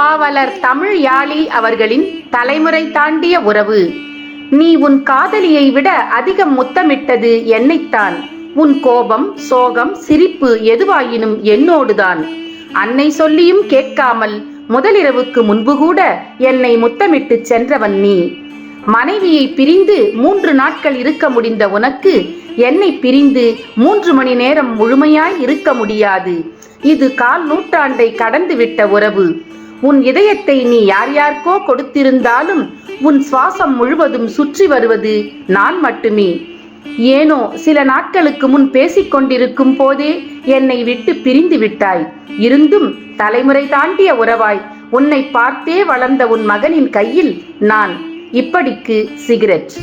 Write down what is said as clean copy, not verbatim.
பாவலர் தமிழ் யாழி அவர்களின் தலைமுறை தாண்டிய உறவு. நீ உன் காதலியை விட அதிகம் முத்தமிட்டது என்னைத்தான். உன் கோபம், சோகம், சிரிப்பு எதுவாயினும் என்னோடுதான். அன்னை சொல்லியும் கேட்காமல் முதலிரவுக்கு முன்பு கூட என்னை முத்தமிட்டு சென்றவன் நீ. மனைவியை பிரிந்து 3 நாட்கள் இருக்க முடிந்த உனக்கு என்னை பிரிந்து 3 மணி நேரம் முழுமையாய் இருக்க முடியாது. இது 1/4 நூற்றாண்டை கடந்துவிட்ட உறவு. உன் இதயத்தை நீ யார் யாருக்கோ கொடுத்திருந்தாலும் உன் சுவாசம் முழுவதும் சுற்றி வருவது நான் மட்டுமே. ஏனோ சில நாட்களுக்கு முன் பேசிக்கொண்டிருக்கும் போதே என்னை விட்டு பிரிந்து விட்டாய். இருந்தும் தலைமுறை தாண்டிய உறவாய் உன்னை பார்த்தே வளர்ந்த உன் மகனின் கையில் நான். இப்படிக்கு சிகரெட்.